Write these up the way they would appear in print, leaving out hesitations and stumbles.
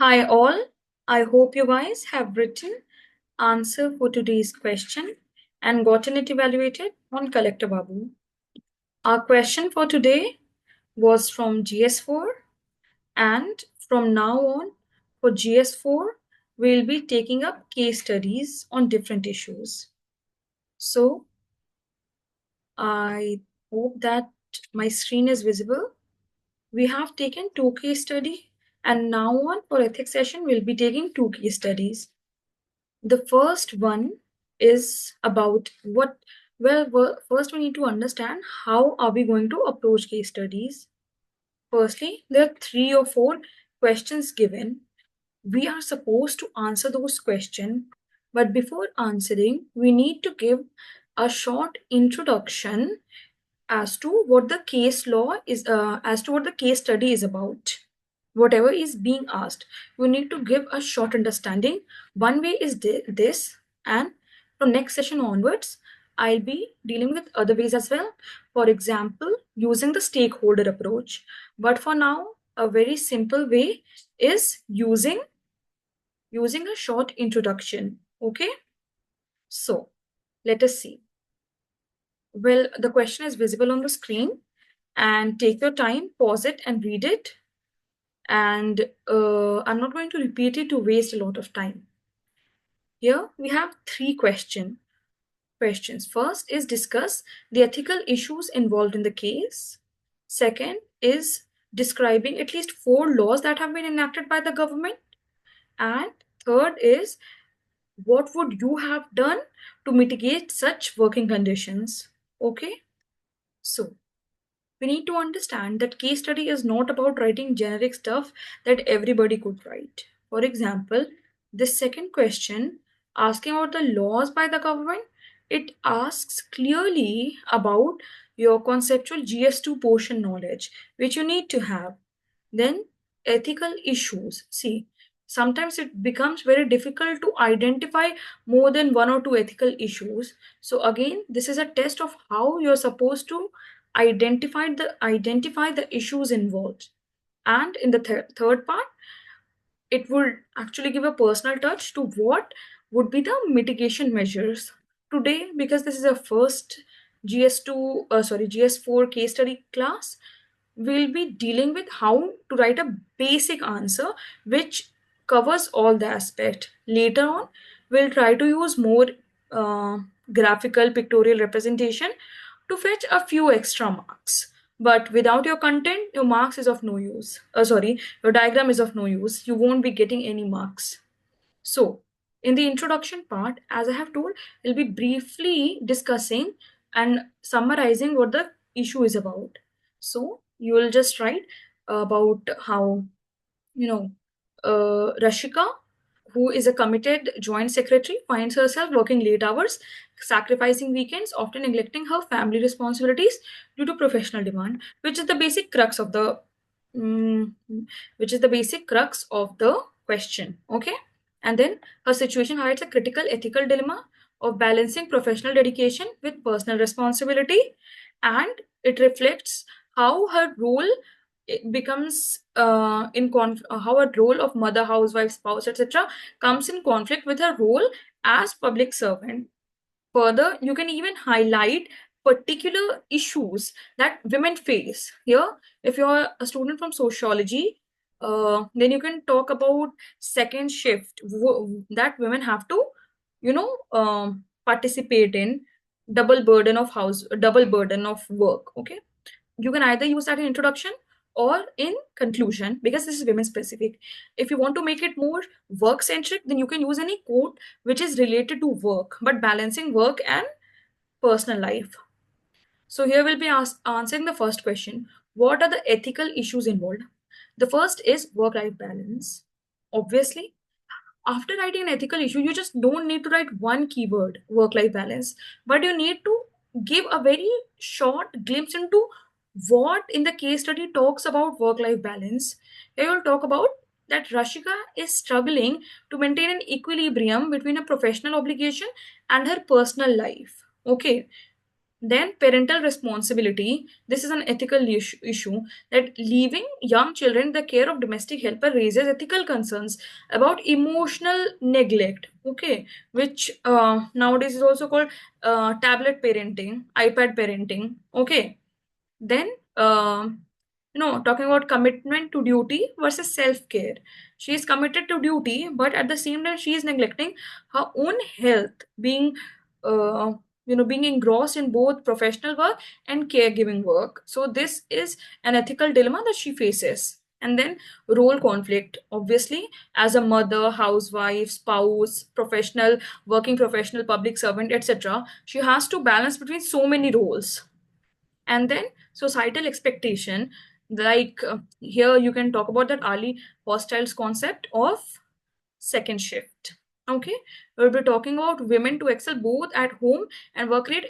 Hi all, I hope you guys have written answer for today's question and gotten it evaluated on Collector Babu. Our question for today was from GS4, and from now on for GS4 we'll be taking up case studies on different issues. So I hope that my screen is visible. We have taken two case study, and now on for ethics session we'll be taking two case studies. The first one is about first we need to understand how are we going to approach case studies. Firstly, there are 3 or 4 questions given. We are supposed to answer those questions, but before answering, we need to give a short introduction as to what the case law is, as to what the case study is about. Whatever is being asked, you need to give a short understanding. One way is this, and from next session onwards, I'll be dealing with other ways as well. For example, using the stakeholder approach. But for now, a very simple way is using a short introduction. Okay, so let us see. Well, the question is visible on the screen, and take your time, pause it, and read it. And I'm not going to repeat it to waste a lot of time. Here we have 3 questions. First is discuss the ethical issues involved in the case. Second is describing at least 4 laws that have been enacted by the government. And third is what would you have done to mitigate such working conditions? Okay, so we need to understand that case study is not about writing generic stuff that everybody could write. For example, this second question, asking about the laws by the government, it asks clearly about your conceptual GS2 portion knowledge, which you need to have. Then, ethical issues. See, sometimes it becomes very difficult to identify more than 1 or 2 ethical issues. So, again, this is a test of how you're supposed to identify the issues involved. And in the third part, it would actually give a personal touch to what would be the mitigation measures. Today, because this is a first GS4 case study class, we'll be dealing with how to write a basic answer which covers all the aspect. Later on, we'll try to use more uh, graphical pictorial representation to fetch a few extra marks. But without your content, your marks is of no use. Your diagram is of no use. You won't be getting any marks. So, in the introduction part, as I have told, we'll be briefly discussing and summarizing what the issue is about. So, you will just write about how, you know, Rashika, who is a committed joint secretary, finds herself working late hours, sacrificing weekends, often neglecting her family responsibilities due to professional demand, which is the basic crux of the mm, question. Okay, and then her situation highlights a critical ethical dilemma of balancing professional dedication with personal responsibility, and it reflects how her role it becomes how a role of mother, housewife, spouse, etc. comes in conflict with her role as public servant. Further, you can even highlight particular issues that women face. Here, if you're a student from sociology, then you can talk about second shift that women have to, participate in, double burden of work. Okay, you can either use that in introduction or in conclusion because this is women specific. If you want to make it more work centric, then you can use any quote which is related to work but balancing work and personal life. So here we'll be answering the first question: what are the ethical issues involved? The first is work life balance. Obviously, after writing an ethical issue, you just don't need to write one keyword, work life balance, but you need to give a very short glimpse into what in the case study talks about work life balance. Here will talk about that Rashika is struggling to maintain an equilibrium between a professional obligation and her personal life. Okay, Then parental responsibility. This is an ethical issue that leaving young children in the care of domestic helper raises ethical concerns about emotional neglect. Okay, which nowadays is also called tablet parenting, iPad parenting. Okay, then talking about commitment to duty versus self-care. She is committed to duty, but at the same time she is neglecting her own health, uh, being engrossed in both professional work and caregiving work. So this is an ethical dilemma that she faces. And then role conflict, obviously, as a mother, housewife, spouse, professional, working professional, public servant, etc., she has to balance between so many roles. And then societal expectation, like here you can talk about that Ali Hostel's concept of second shift. Okay, we'll be talking about women to excel both at home and work, create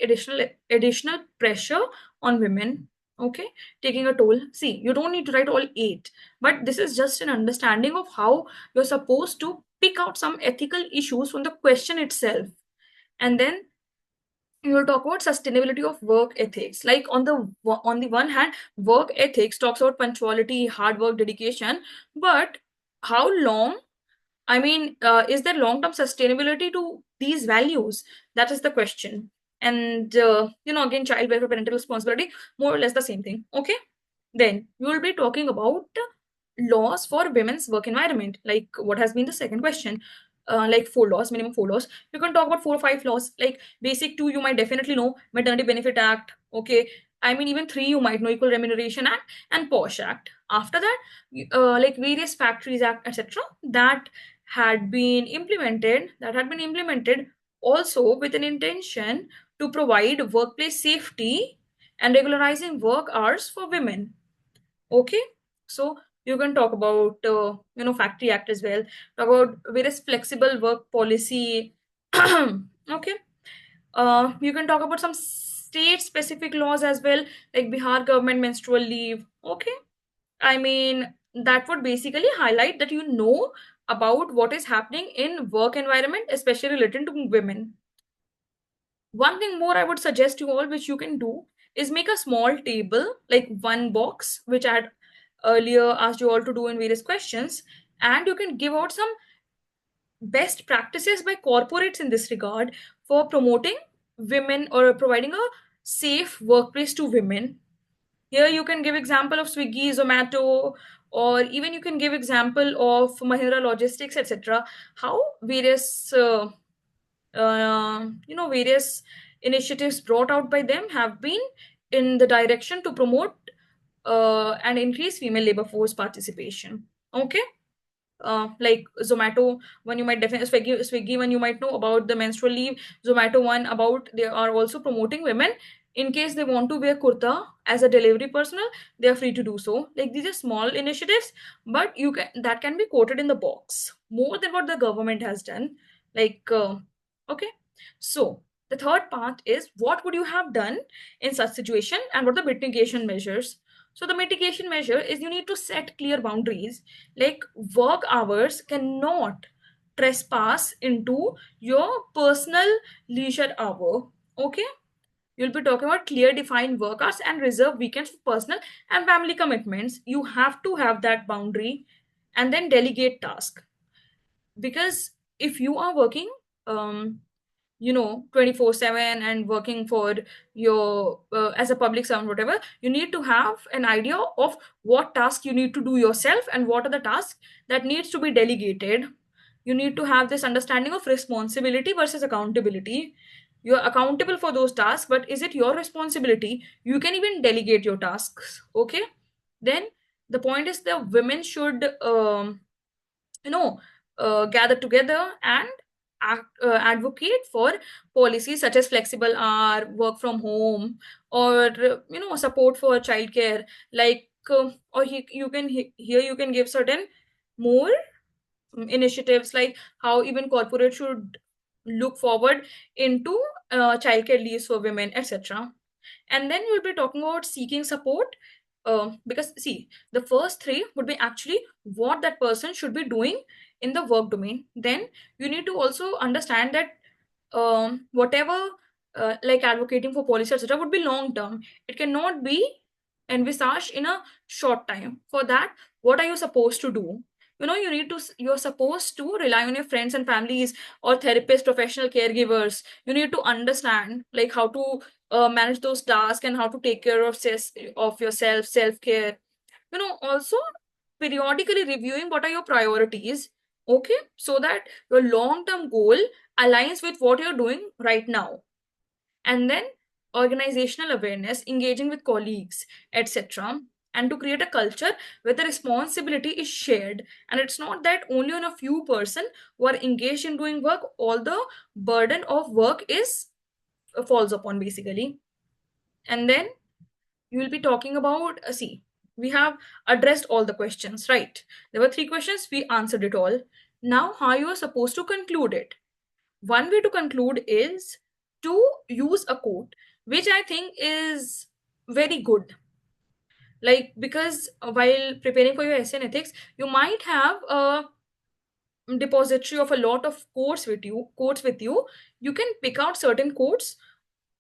additional pressure on women. Okay, taking a toll. See, you don't need to write all eight, but this is just an understanding of how you're supposed to pick out some ethical issues from the question itself. And then you will talk about sustainability of work ethics. Like on the one hand, work ethics talks about punctuality, hard work, dedication, but how long, is there long term sustainability to these values? That is the question. And again, child welfare, parental responsibility, more or less the same thing. Okay, then we will be talking about laws for women's work environment. Like what has been the second question? Like four laws, minimum four laws. You can talk about 4 or 5 laws. Like basic two, you might definitely know Maternity Benefit Act. Okay, even three you might know, Equal Remuneration Act and POSH Act. After that, like various Factories Act, etc. That had been implemented also with an intention to provide workplace safety and regularizing work hours for women. Okay, so you can talk about Factory Act as well. Talk about various flexible work policy. Okay, you can talk about some state specific laws as well, like Bihar government menstrual leave. Okay, that would basically highlight that you know about what is happening in work environment, especially related to women. One thing more I would suggest you all, which you can do, is make a small table, like one box, which I had earlier asked you all to do in various questions, and you can give out some best practices by corporates in this regard for promoting women or providing a safe workplace to women. Here you can give example of Swiggy, Zomato, or even you can give example of Mahindra Logistics, etc. How various initiatives brought out by them have been in the direction to promote and increase female labor force participation. Okay, like Zomato one, you might definitely Swiggy one, you might know about the menstrual leave. Zomato one, about they are also promoting women, in case they want to wear kurta as a delivery personnel, they are free to do so. Like these are small initiatives, but that can be quoted in the box more than what the government has done. Like okay, so the third part is what would you have done in such situation and what are the mitigation measures. So the mitigation measure is you need to set clear boundaries, like work hours cannot trespass into your personal leisure hour. Okay, you'll be talking about clear defined work hours and reserve weekends for personal and family commitments. You have to have that boundary. And then delegate task, because if you are working 24/7 and working for your as a public servant, whatever, you need to have an idea of what task you need to do yourself and what are the tasks that needs to be delegated. You need to have this understanding of responsibility versus accountability. You're accountable for those tasks, but is it your responsibility? You can even delegate your tasks. Okay, then the point is the women should you know gather together and advocate for policies such as flexible hour, work from home, or support for childcare. Like or here you can give certain more initiatives, like how even corporate should look forward into childcare leaves for women, etc. And then we'll be talking about seeking support, because see, the first three would be actually what that person should be doing in the work domain. Then you need to also understand that whatever like advocating for policy, etc., would be long term. It cannot be envisaged in a short time. For that, what are you supposed to do? You're supposed to rely on your friends and families or therapists, professional caregivers. You need to understand like how to manage those tasks and how to take care of yourself, self care. Also periodically reviewing what are your priorities, okay, so that your long term goal aligns with what you're doing right now. And then organizational awareness, engaging with colleagues, etc., and to create a culture where the responsibility is shared, and it's not that only on a few person who are engaged in doing work, all the burden of work is falls upon basically. And then you will be talking about see, we have addressed all the questions, right? There were three questions, we answered it all. Now how you are supposed to conclude it? One way to conclude is to use a quote, which I think is very good. Like, because while preparing for your essay in ethics, you might have a depository of a lot of quotes with you. You can pick out certain quotes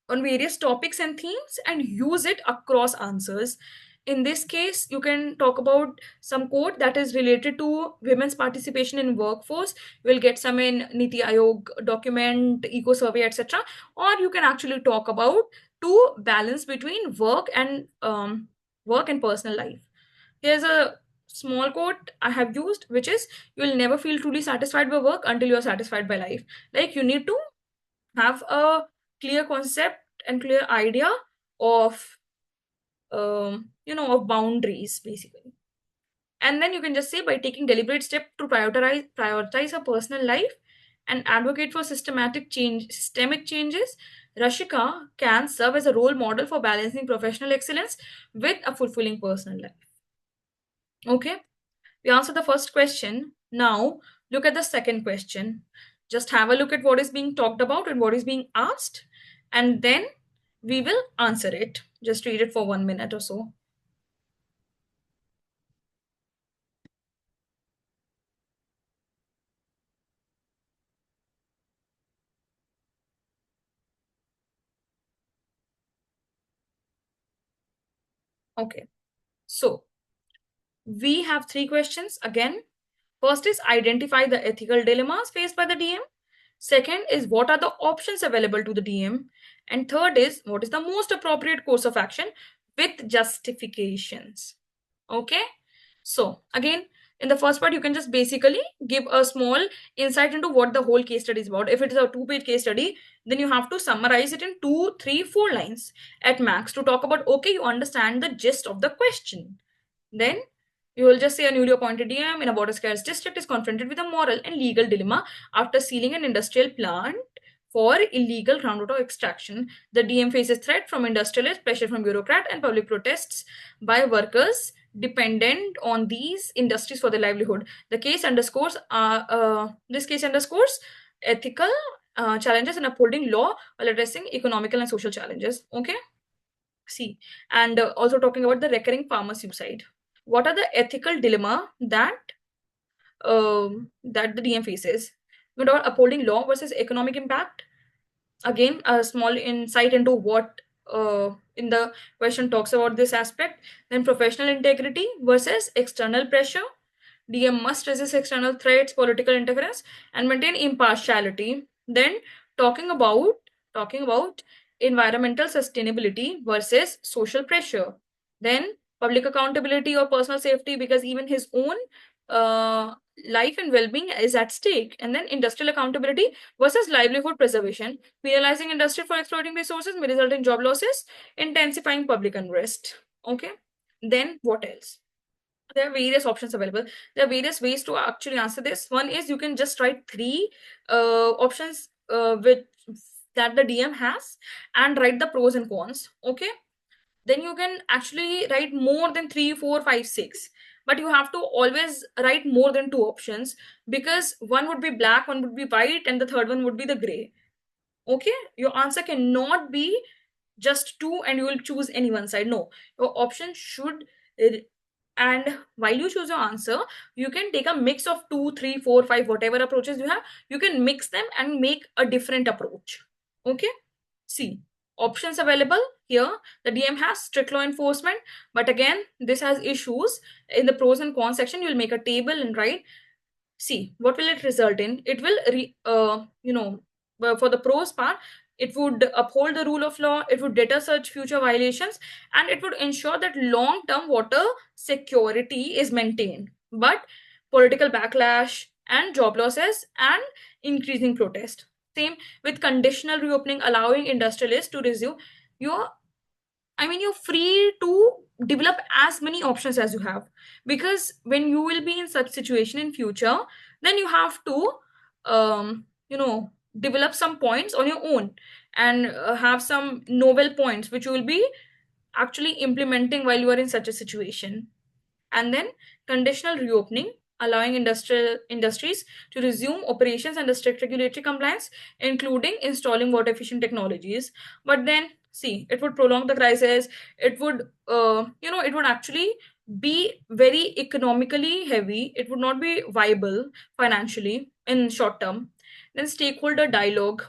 on various topics and themes and use it across answers. In this case, you can talk about some quote that is related to women's participation in workforce. You will get some in Niti Aayog document, eco survey, etc. Or you can actually talk about to balance between work and personal life. Here's a small quote I have used, which is, you will never feel truly satisfied by work until you are satisfied by life. Like, you need to have a clear concept and clear idea of of boundaries basically. And then you can just say, by taking deliberate step to prioritize her personal life and advocate for systemic changes, Rashika can serve as a role model for balancing professional excellence with a fulfilling personal life. Okay, we answered the first question. Now look at the second question. Just have a look at what is being talked about and what is being asked, and then we will answer it. Just read it for 1 minute or so. Okay, so we have three questions again. First is, identify the ethical dilemmas faced by the DM. Second is, what are the options available to the DM? And third is, what is the most appropriate course of action with justifications? Okay, so again, in the first part, you can just basically give a small insight into what the whole case study is about. If it is a two-page case study, then you have to summarize it in 2, 3, 4 lines at max to talk about, okay, you understand the gist of the question. Then you will just say, a newly appointed DM in a border scarce district is confronted with a moral and legal dilemma after sealing an industrial plant for illegal groundwater extraction. The DM faces threat from industrialists, pressure from bureaucrats, and public protests by workers dependent on these industries for their livelihood. This case underscores ethical challenges in upholding law while addressing economical and social challenges. Okay, see, and also talking about the recurring farmer suicide. What are the ethical dilemma that the DM faces? What about upholding law versus economic impact? Again, a small insight into what in the question talks about this aspect. Then professional integrity versus external pressure. DM must resist external threats, political interference, and maintain impartiality. Then talking about talking about environmental sustainability versus social pressure. Then public accountability or personal safety, because even his own uh, life and well-being is at stake. And then industrial accountability versus livelihood preservation. Penalizing industry for exploiting resources may result in job losses, intensifying public unrest. Okay. Then what else? There are various options available. There are various ways to actually answer this. One is, you can just write three options with that the DM has, and write the pros and cons. Okay, then you can actually write more than three, four, five, six. But you have to always write more than two options, because one would be black, one would be white, and the third one would be the gray. Okay, your answer cannot be just two and you will choose any one side. No, your option should and while you choose your answer, you can take a mix of two, three, four, five, whatever approaches you have. You can mix them and make a different approach. Okay, See, options available here. The DM has strict law enforcement, but again, this has issues. In the pros and cons section, you'll make a table and write. See, what will it result in? It will, for the pros part, it would uphold the rule of law, it would deter such future violations, and it would ensure that long term water security is maintained. But political backlash and job losses and increasing protest. Same with conditional reopening, allowing industrialists to resume. Your you're free to develop as many options as you have, because when you will be in such situation in future, then you have to um, you know develop some points on your own, and have some novel points which you will be actually implementing while you are in such a situation. And then conditional reopening, allowing industrial industries to resume operations under strict regulatory compliance, including installing water efficient technologies. But then see, it would prolong the crisis. It would it would actually be very economically heavy. It would not be viable financially in short term. Then stakeholder dialogue,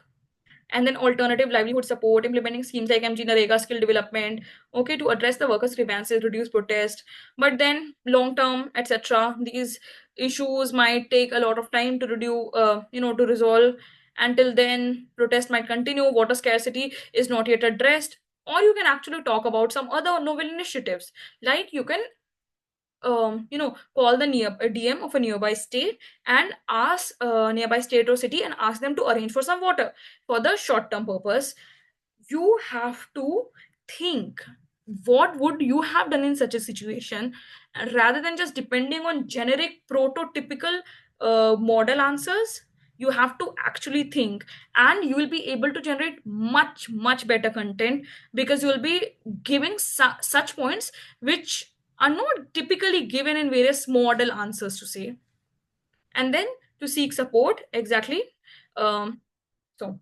and then alternative livelihood support, implementing schemes like MG Narega skill development, okay, to address the workers' grievances, reduce protest. But then long term, etc., these issues might take a lot of time to reduce, to resolve. Until then, protest might continue. Water scarcity is not yet addressed. Or you can actually talk about some other novel initiatives, like you can call the near DM of a nearby state and ask nearby state or city and ask them to arrange for some water for the short term purpose. You have to think, what would you have done in such a situation, rather than just depending on generic prototypical model answers. You have to actually think, and you will be able to generate much better content, because you will be giving such points which are not typically given in various model answers to say. And then to seek support, exactly. So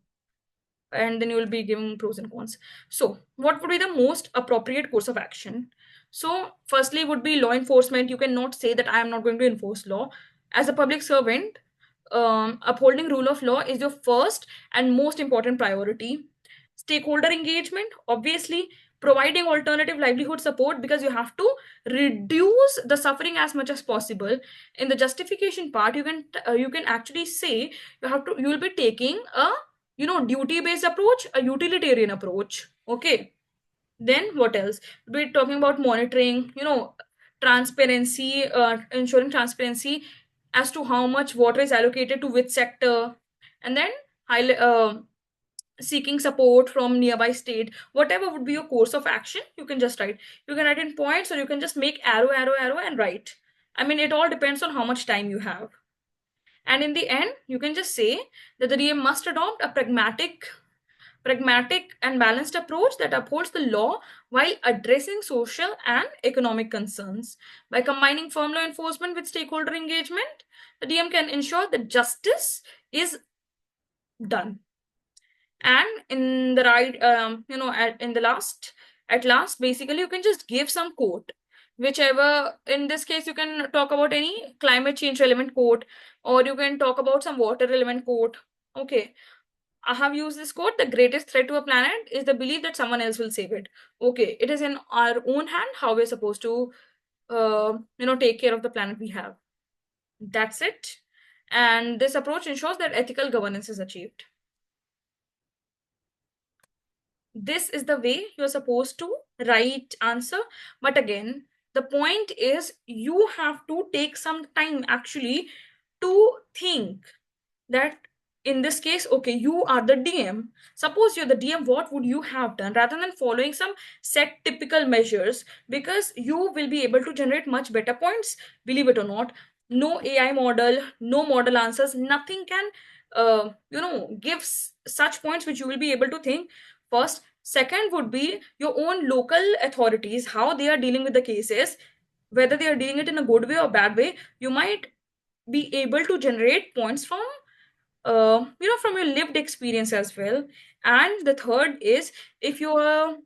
and then you will be giving pros and cons. So what would be the most appropriate course of action? So firstly would be law enforcement. You cannot say that I am not going to enforce law. As a public servant, upholding rule of law is your first and most important priority. Stakeholder engagement, obviously, providing alternative livelihood support, because you have to reduce the suffering as much as possible. In the justification part, you can actually say you will be taking a duty based approach, a utilitarian approach. Okay, then what else? We're talking about monitoring, transparency, ensuring transparency as to how much water is allocated to which sector. And then seeking support from nearby state. Whatever would be your course of action, you can just write. You can write in points, or you can just make arrow and write. It all depends on how much time you have. And in the end, you can just say that the DM must adopt a pragmatic and balanced approach that upholds the law while addressing social and economic concerns. By combining firm law enforcement with stakeholder engagement, the DM can ensure that justice is done. And in the right, at last, basically, you can just give some quote, whichever. In this case, you can talk about any climate change relevant quote, or you can talk about some water relevant quote. Okay, I have used this quote: the greatest threat to a planet is the belief that someone else will save it. Okay, it is in our own hand how we're supposed to, take care of the planet we have. That's it. And this approach ensures that ethical governance is achieved. This is the way you're supposed to write answer. But again, the point is you have to take some time actually to think that, in this case, okay, you are the DM. Suppose you're the DM, what would you have done, rather than following some set typical measures, because you will be able to generate much better points. Believe it or not, no AI model, no model answers, nothing can give such points which you will be able to think first. Second would be your own local authorities, how they are dealing with the cases, whether they are dealing it in a good way or bad way. You might be able to generate points from from your lived experience as well. And the third is, if you are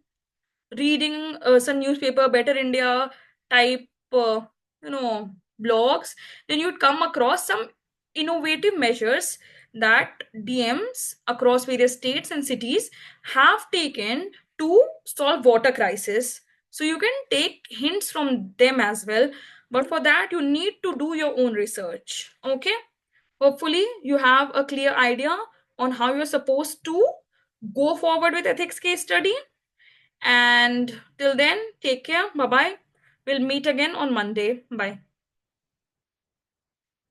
reading some newspaper, Better India type blogs, then you'd come across some innovative measures that DMs across various states and cities have taken to solve water crisis. So you can take hints from them as well, but for that you need to do your own research. Okay, hopefully you have a clear idea on how you're supposed to go forward with ethics case study. And till then, take care. Bye bye. We'll meet again on Monday. Bye.